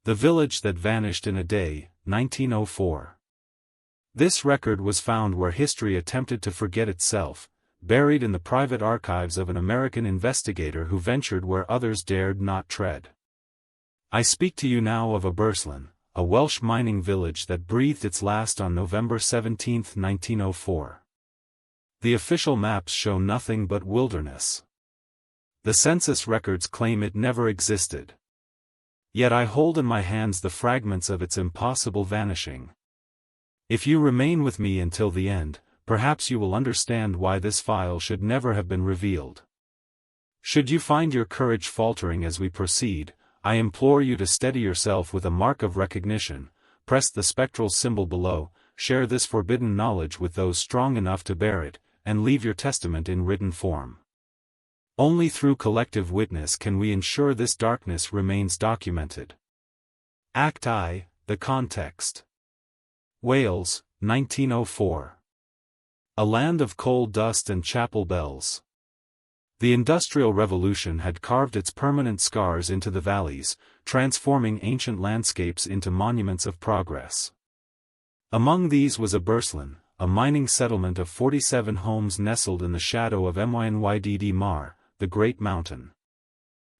The Village That Vanished in a Day, 1904. This record was found where history attempted to forget itself, buried in the private archives of an American investigator who ventured where others dared not tread. I speak to you now of Aberystwyth, a Welsh mining village that breathed its last on November 17, 1904. The official maps show nothing but wilderness. The census records claim it never existed. Yet I hold in my hands the fragments of its impossible vanishing. If you remain with me until the end, perhaps you will understand why this file should never have been revealed. Should you find your courage faltering as we proceed, I implore you to steady yourself with a mark of recognition, press the spectral symbol below, share this forbidden knowledge with those strong enough to bear it, and leave your testament in written form. Only through collective witness can we ensure this darkness remains documented. Act I, The Context. Wales, 1904. A land of coal dust and chapel bells. The Industrial Revolution had carved its permanent scars into the valleys, transforming ancient landscapes into monuments of progress. Among these was Aberystwyth, a mining settlement of 47 homes nestled in the shadow of Mynydd Mar, the Great Mountain.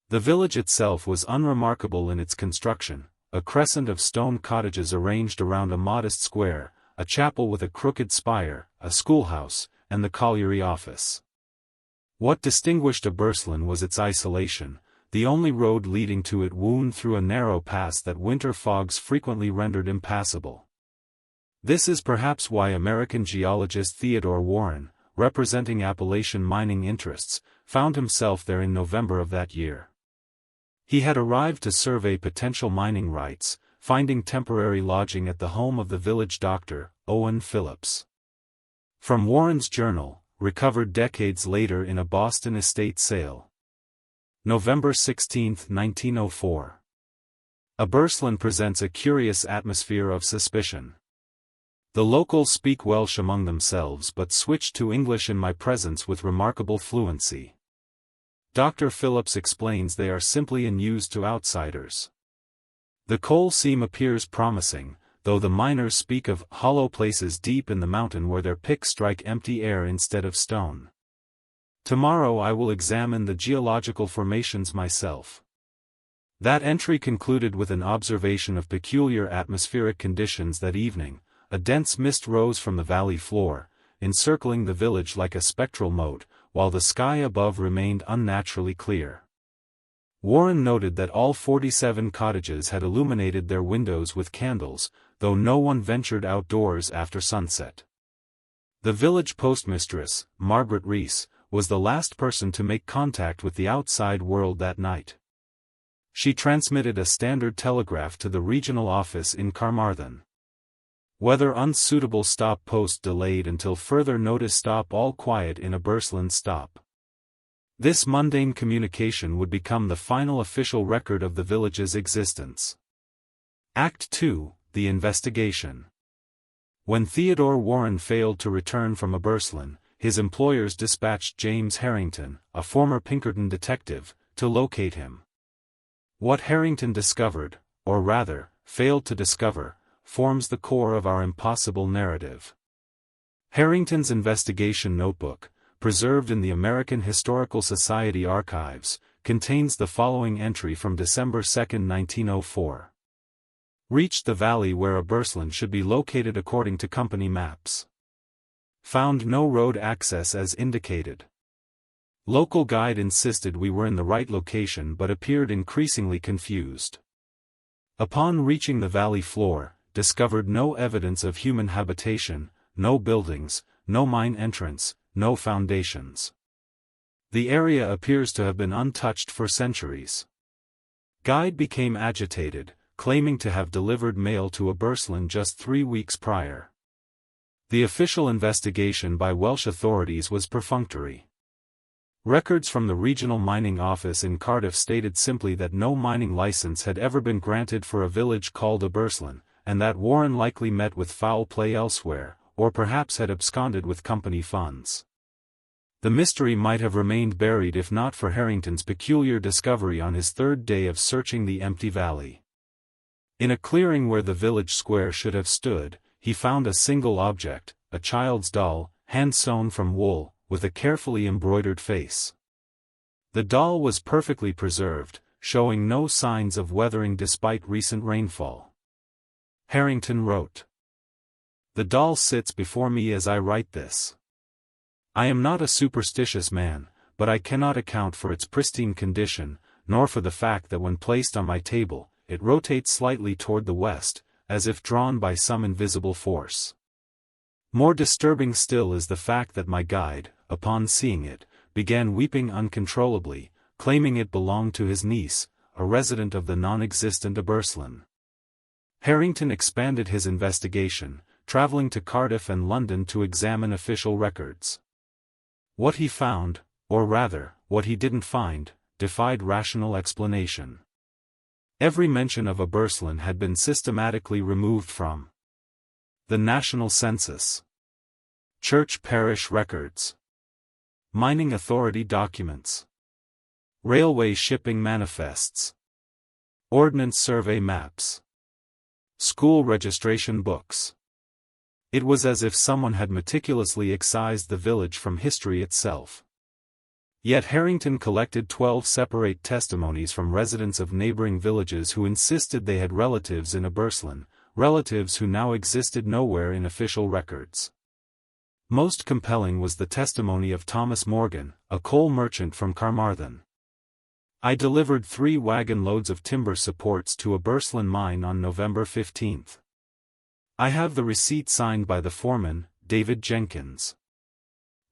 The village itself was unremarkable in its construction, a crescent of stone cottages arranged around a modest square, a chapel with a crooked spire, a schoolhouse, and the colliery office. What distinguished Aberystwyth was its isolation, the only road leading to it wound through a narrow pass that winter fogs frequently rendered impassable. This is perhaps why American geologist Theodore Warren, representing Appalachian mining interests, found himself there in November of that year. He had arrived to survey potential mining rights, finding temporary lodging at the home of the village doctor, Owen Phillips. From Warren's journal, recovered decades later in a Boston estate sale. November 16, 1904. Aberystwyth presents a curious atmosphere of suspicion. The locals speak Welsh among themselves but switch to English in my presence with remarkable fluency. Dr. Phillips explains they are simply in use to outsiders. The coal seam appears promising, though the miners speak of hollow places deep in the mountain where their picks strike empty air instead of stone. Tomorrow I will examine the geological formations myself. That entry concluded with an observation of peculiar atmospheric conditions that evening. A dense mist rose from the valley floor, encircling the village like a spectral moat, while the sky above remained unnaturally clear. Warren noted that all 47 cottages had illuminated their windows with candles, though no one ventured outdoors after sunset. The village postmistress, Margaret Rees, was the last person to make contact with the outside world that night. She transmitted a standard telegraph to the regional office in Carmarthen. Whether unsuitable stop post delayed until further notice. Stop all quiet in Aberystwyth. Stop. This mundane communication would become the final official record of the village's existence. Act II, The Investigation. When Theodore Warren failed to return from Aberystwyth, his employers dispatched James Harrington, a former Pinkerton detective, to locate him. What Harrington discovered, or rather, failed to discover, forms the core of our impossible narrative. Harrington's investigation notebook, preserved in the American Historical Society archives, contains the following entry from December 2, 1904. Reached the valley where Aberystwyth should be located according to company maps. Found no road access as indicated. Local guide insisted we were in the right location but appeared increasingly confused. Upon reaching the valley floor, discovered no evidence of human habitation, no buildings, no mine entrance, no foundations. The area appears to have been untouched for centuries. Guide became agitated, claiming to have delivered mail to Aberystwyth just 3 weeks prior. The official investigation by Welsh authorities was perfunctory. Records from the regional mining office in Cardiff stated simply that no mining license had ever been granted for a village called Aberystwyth, and that Warren likely met with foul play elsewhere, or perhaps had absconded with company funds. The mystery might have remained buried if not for Harrington's peculiar discovery on his third day of searching the empty valley. In a clearing where the village square should have stood, he found a single object, a child's doll, hand-sewn from wool, with a carefully embroidered face. The doll was perfectly preserved, showing no signs of weathering despite recent rainfall. Harrington wrote, "The doll sits before me as I write this. I am not a superstitious man, but I cannot account for its pristine condition, nor for the fact that when placed on my table, it rotates slightly toward the west, as if drawn by some invisible force. More disturbing still is the fact that my guide, upon seeing it, began weeping uncontrollably, claiming it belonged to his niece, a resident of the non-existent Aberslin." Harrington expanded his investigation, traveling to Cardiff and London to examine official records. What he found, or rather, what he didn't find, defied rational explanation. Every mention of Aberslin had been systematically removed from the National Census, church parish records, mining authority documents, railway shipping manifests, ordnance survey maps, school registration books. It was as if someone had meticulously excised the village from history itself. Yet Harrington collected 12 separate testimonies from residents of neighboring villages who insisted they had relatives in Aberslin, relatives who now existed nowhere in official records. Most compelling was the testimony of Thomas Morgan, a coal merchant from Carmarthen. "I delivered 3 wagon loads of timber supports to Aberslin mine on November 15. I have the receipt signed by the foreman, David Jenkins.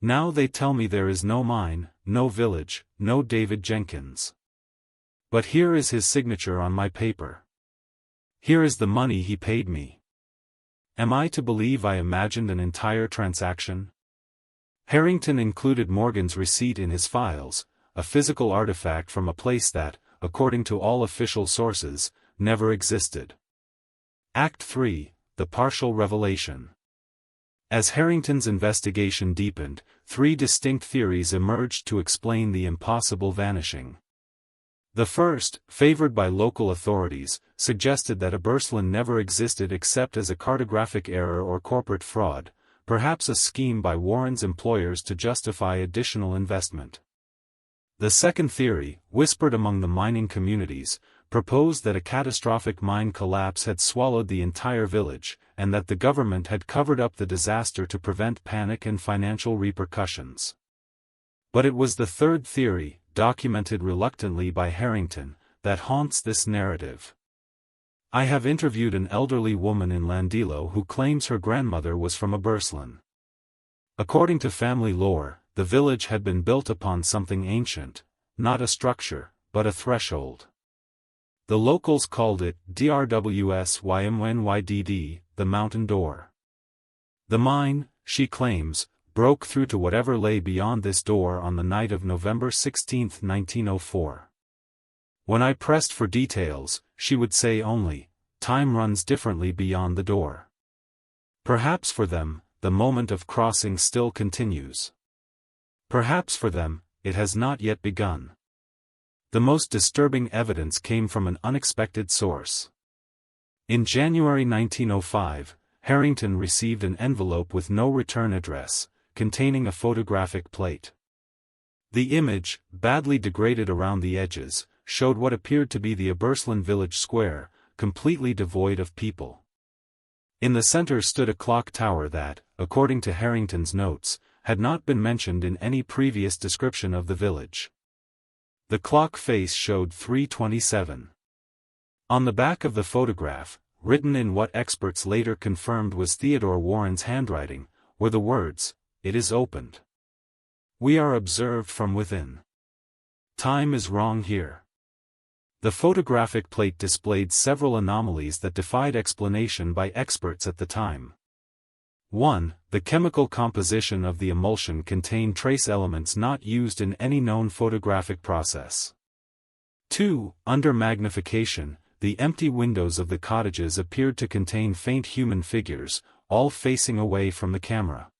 Now they tell me there is no mine, no village, no David Jenkins. But here is his signature on my paper. Here is the money he paid me. Am I to believe I imagined an entire transaction?" Harrington included Morgan's receipt in his files, a physical artifact from a place that, according to all official sources, never existed. Act 3, The Partial Revelation. As Harrington's investigation deepened, 3 distinct theories emerged to explain the impossible vanishing. The first, favored by local authorities, suggested that Aberslin never existed except as a cartographic error or corporate fraud, perhaps a scheme by Warren's employers to justify additional investment. The second theory, whispered among the mining communities, proposed that a catastrophic mine collapse had swallowed the entire village, and that the government had covered up the disaster to prevent panic and financial repercussions. But it was the third theory, documented reluctantly by Harrington, that haunts this narrative. I have interviewed an elderly woman in Llandilo who claims her grandmother was from Aberslin. According to family lore, the village had been built upon something ancient, not a structure, but a threshold. The locals called it Drwsymnydd, the mountain door. The mine, she claims, broke through to whatever lay beyond this door on the night of November 16, 1904. When I pressed for details, she would say only, "Time runs differently beyond the door." Perhaps for them, the moment of crossing still continues. Perhaps for them, it has not yet begun. The most disturbing evidence came from an unexpected source. In January 1905, Harrington received an envelope with no return address, containing a photographic plate. The image, badly degraded around the edges, showed what appeared to be the Aberslin village square, completely devoid of people. In the center stood a clock tower that, according to Harrington's notes, had not been mentioned in any previous description of the village. The clock face showed 3:27. On the back of the photograph, written in what experts later confirmed was Theodore Warren's handwriting, were the words, "It is opened. We are observed from within. Time is wrong here." The photographic plate displayed several anomalies that defied explanation by experts at the time. 1. The chemical composition of the emulsion contained trace elements not used in any known photographic process. 2. Under magnification, the empty windows of the cottages appeared to contain faint human figures, all facing away from the camera.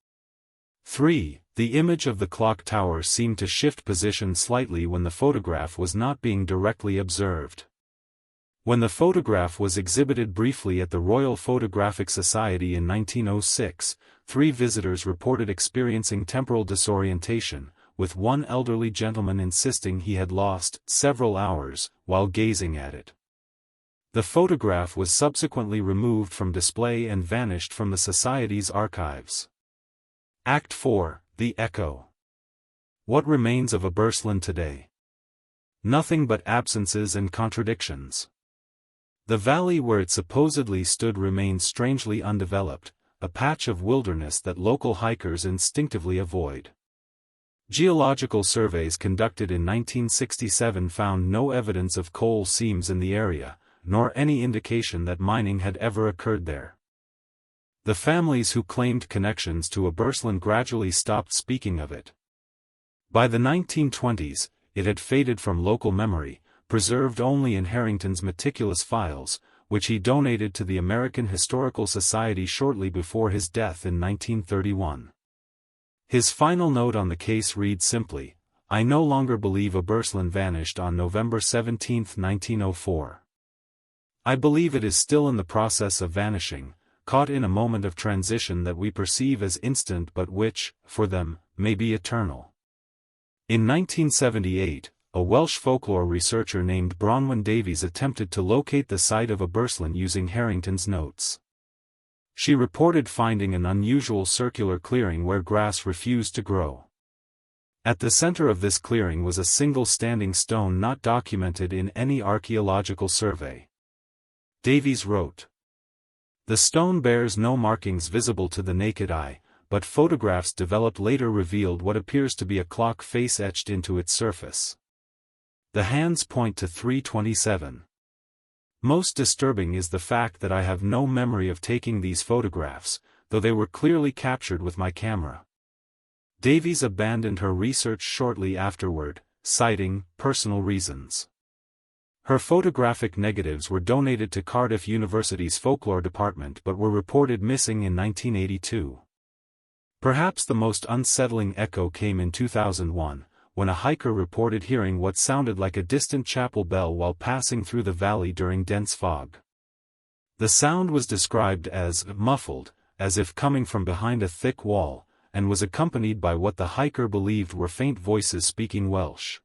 3. The image of the clock tower seemed to shift position slightly when the photograph was not being directly observed. When the photograph was exhibited briefly at the Royal Photographic Society in 1906, 3 visitors reported experiencing temporal disorientation, with one elderly gentleman insisting he had lost several hours while gazing at it. The photograph was subsequently removed from display and vanished from the Society's archives. Act 4, The Echo. What remains of Abersland today? Nothing but absences and contradictions. The valley where it supposedly stood remains strangely undeveloped, a patch of wilderness that local hikers instinctively avoid. Geological surveys conducted in 1967 found no evidence of coal seams in the area, nor any indication that mining had ever occurred there. The families who claimed connections to Abersland gradually stopped speaking of it. By the 1920s, it had faded from local memory, preserved only in Harrington's meticulous files, which he donated to the American Historical Society shortly before his death in 1931. His final note on the case reads simply, "I no longer believe Abersland vanished on November 17, 1904. I believe it is still in the process of vanishing, caught in a moment of transition that we perceive as instant but which, for them, may be eternal." In 1978, a Welsh folklore researcher named Bronwyn Davies attempted to locate the site of Abersland using Harrington's notes. She reported finding an unusual circular clearing where grass refused to grow. At the center of this clearing was a single standing stone not documented in any archaeological survey. Davies wrote, "The stone bears no markings visible to the naked eye, but photographs developed later revealed what appears to be a clock face etched into its surface. The hands point to 3:27. Most disturbing is the fact that I have no memory of taking these photographs, though they were clearly captured with my camera." Davies abandoned her research shortly afterward, citing personal reasons. Her photographic negatives were donated to Cardiff University's folklore department but were reported missing in 1982. Perhaps the most unsettling echo came in 2001, when a hiker reported hearing what sounded like a distant chapel bell while passing through the valley during dense fog. The sound was described as muffled, as if coming from behind a thick wall, and was accompanied by what the hiker believed were faint voices speaking Welsh.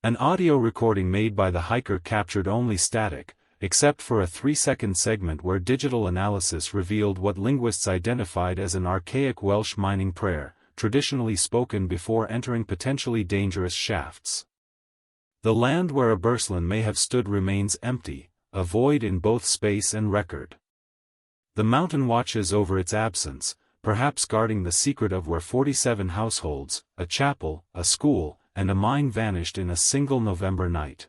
An audio recording made by the hiker captured only static, except for a 3-second segment where digital analysis revealed what linguists identified as an archaic Welsh mining prayer, traditionally spoken before entering potentially dangerous shafts. The land where Abersland may have stood remains empty, a void in both space and record. The mountain watches over its absence, perhaps guarding the secret of where 47 households, a chapel, a school, and a mine vanished in a single November night.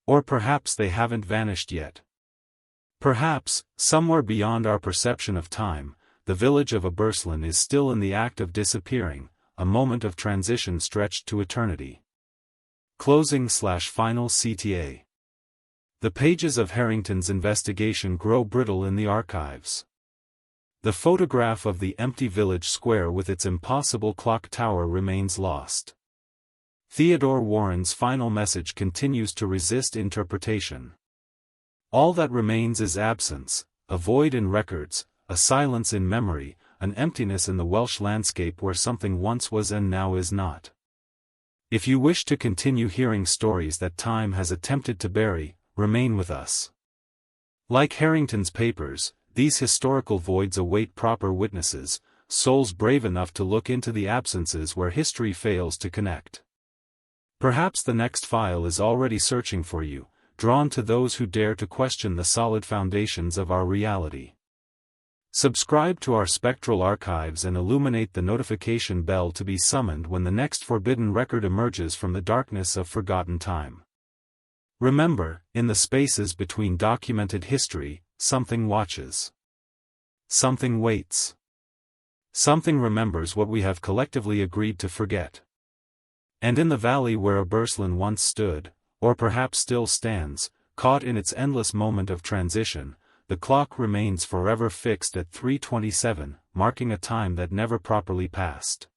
Or perhaps they haven't vanished yet. Perhaps, somewhere beyond our perception of time, the village of Abersland is still in the act of disappearing, a moment of transition stretched to eternity. Closing/final CTA. The pages of Harrington's investigation grow brittle in the archives. The photograph of the empty village square with its impossible clock tower remains lost. Theodore Warren's final message continues to resist interpretation. All that remains is absence, a void in records, a silence in memory, an emptiness in the Welsh landscape where something once was and now is not. If you wish to continue hearing stories that time has attempted to bury, remain with us. Like Harrington's papers, these historical voids await proper witnesses, souls brave enough to look into the absences where history fails to connect. Perhaps the next file is already searching for you, drawn to those who dare to question the solid foundations of our reality. Subscribe to our spectral archives and illuminate the notification bell to be summoned when the next forbidden record emerges from the darkness of forgotten time. Remember, in the spaces between documented history, something watches. Something waits. Something remembers what we have collectively agreed to forget. And in the valley where Abersland once stood, or perhaps still stands, caught in its endless moment of transition, the clock remains forever fixed at 3:27, marking a time that never properly passed.